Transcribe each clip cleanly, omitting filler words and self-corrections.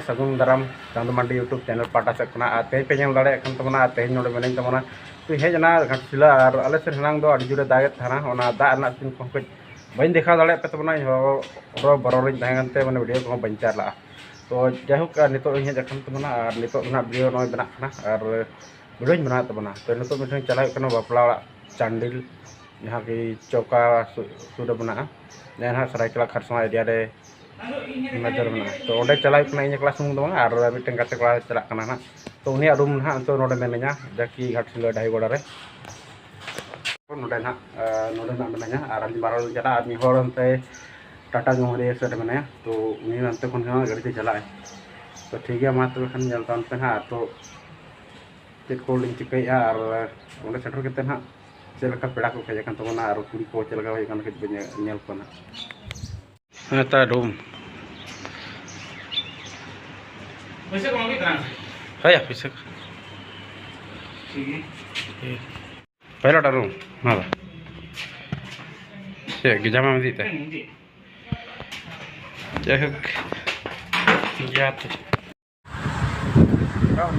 सगुन दाराम चांदो मांडी YouTube channel पाटा से तेज पे जल दाड़े तेज नोड़े मेन तमना तो हेजना घाटशिला और आले से हनांग दो अड़ी जुरे दागे थाना ओना दाग ना सिन को कुछ बइन देखा दाड़े पे तमना रो बरोरिन ताहेंगनते माने वीडियो को बइन चाला तो जायहुक नितो इन जखन तमना और नितो ना वीडियो नय बना खाना और वीडियो बना तमना तो नितो मिठन चला कनो बापला चांडिल जहां की चौका सुदा बना जहां सरायकला खरसमा एरिया रे नजर बना तो ओडे चला इन क्लास दो और मिटन गाते क्लास चला ना तो उनी रूम ना तो नोडे मेना जाकी घाटशिला डाईगोड़ा रे नोडे ना मेना और अली बारो चला आदमी होर अंते टाटा जोहरे से मेना तो उनी अंते खन गाड़ी से चला तो ठीक है मा तो खान जलता पे ना तो चेक को लिंक चिकैया और ओडे सेटर केते ना चेलका पेड़ा को खजे कान तबना और कुड़ी को चेलका होय कान के नेल को ना ता रूम पैसे कौन की तरह है पैसे ठीक है पहला रूम हां से गिजामा में दीते जाहक यात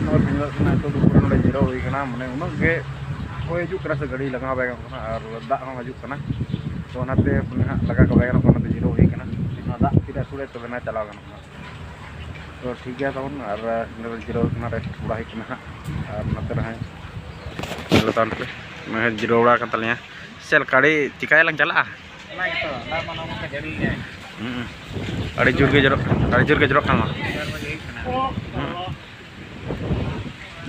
नोर बिनल ना तो दुपुर नोडे जीरो होई कना माने उनो गे कोई हिजू करा से गाड़ी लगा बाय कना और दाग हम हिजू कना तो ओनाते पुनः लगा को बाय कना ओनाते जीरो होई कना ना दाग तिरा सुरे तो ना चला कना तो ठीक है तब और जीरो रेस्ट बड़ा होना और नते रहा चलतान पे मैं जीरो बड़ा तलिया सेल गाड़ी चिकाय लंग चला अड़ी जोर के जरो खाना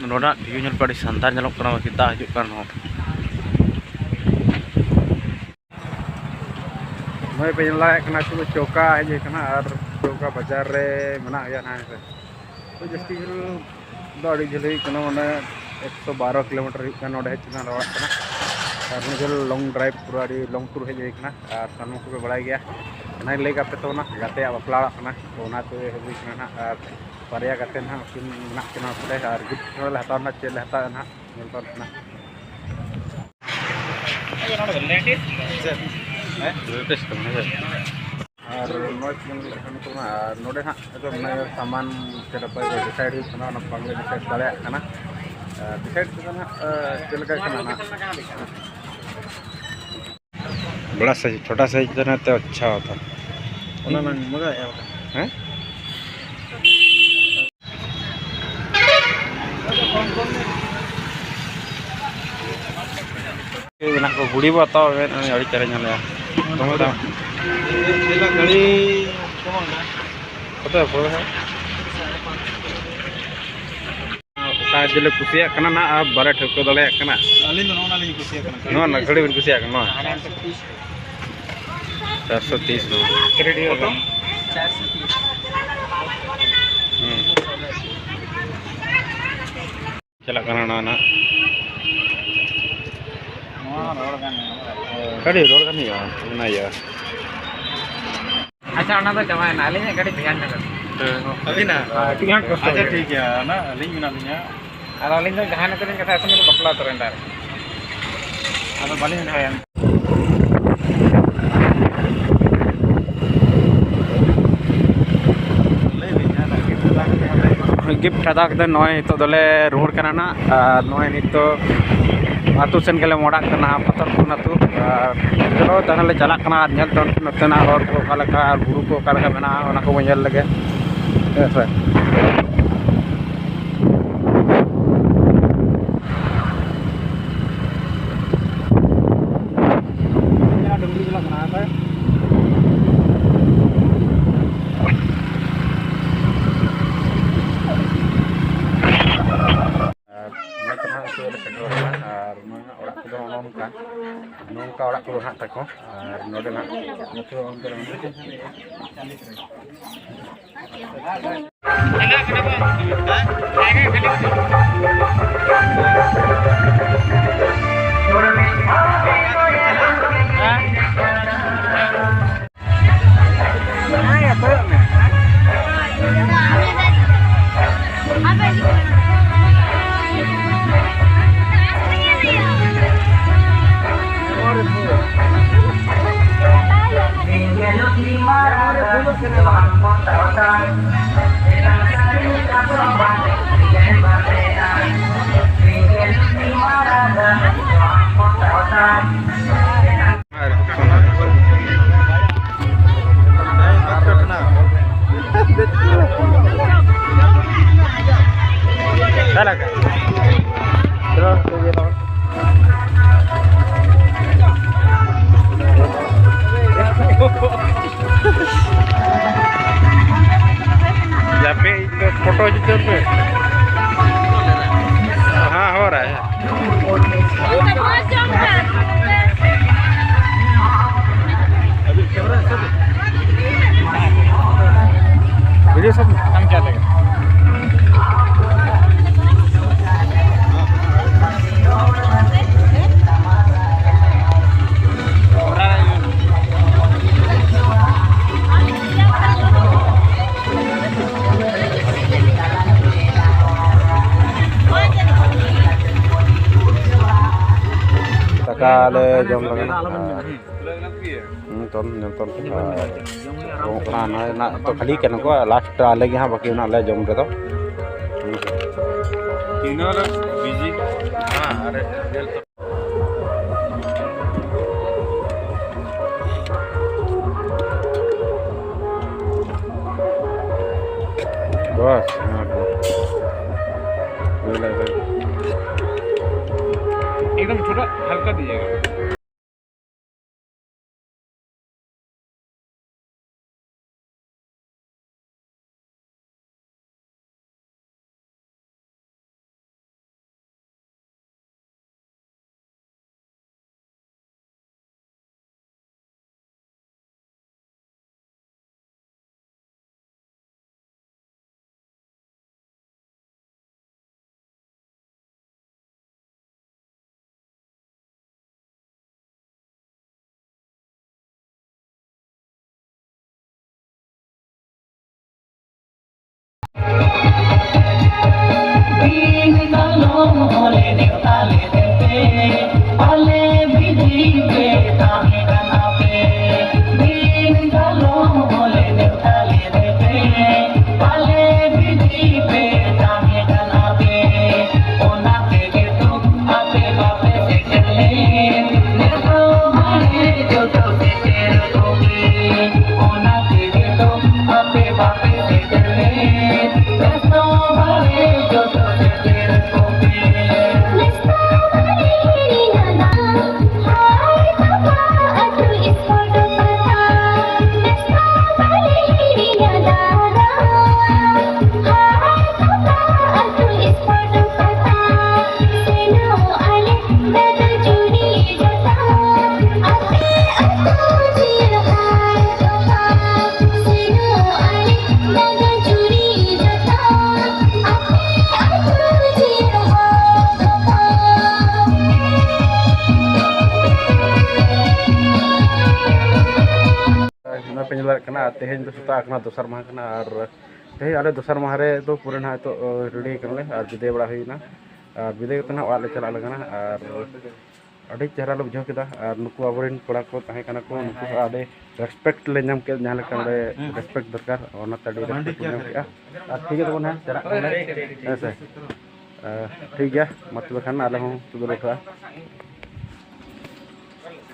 नोडा व्यू नल पड़ी शानदार नलोग कना दा हिजुग कान हो मैं पे लाए कना तो चौका है कना और चौका बाजार रे मना गया ना से तो जस्ती दो अड़ी झली कना माने 112 किलोमीटर का नोडे चिना रवात कना और निजल लॉन्ग ड्राइव पूरा अड़ी लॉन्ग टूर है कना और सानू को बड़ा गया ना ले का पे तो ना गाते बापला कना तो ना तो हेबी कना और पारिया गाते ना किन ना कना पड़े और गिफ्ट वाला हता ना चेल हता ना मिलता ना ये ना वेलेंटी है टेस्ट करना है और नोडे हाँ तो सामान चलप डिसाइड होना बांग्ले डिसाइड दाड़ा डिसाइड चलका ना बड़ा साइज छोटा साइज देना तो अच्छा होता मजा है को गुड़ी बताओ अड़ी चले गाड़ी कत जिले कुसिया ना आप बारे ठेको दाड़ा घड़ी बन कुसिया 430 चला ना गाड़ी रोड का नहीं अच्छा ना तो जमा ना ले गाड़ी ध्यान ना अभी ना अच्छा ठीक है ना लिंक ना लिंक और लिंक जहां ना करें कथा असम बपला तरेंडा अब बालिंग है गिफ्ट हदा के नय तो दले रोड करना ना नय नित आतु सेन के मोड़ा पत्थर को आतु चलो तहले चला नोतना हर को बुरु को बना को लगे नौका ओड़ा को हाँ तको और नोडे ना नतो अंदर फोटो जितने पे हाँ हो रहा है वीडियो सब हम क्या लेगा Kale jom lagi nonton na to khali kan ko last lagi ha baki na le jom re to tino na busy ha are del to bas एकदम छोटा हल्का दीजिएगा तेहन सुता दोसर माह तेहन आले दोसर माह तो पूरे ना तो रेडी कर विदे बड़ा होना विदे ले चला लगना अभी चेहरा ले बुझे के नुक अब कड़ा को को नुक आले रेस्पेक्ट ले नाम के जहाँ रेस्पेक्ट दरकार रेस्पेक्ट ठीक है तब चला ठीक है मत खान आले तुदुल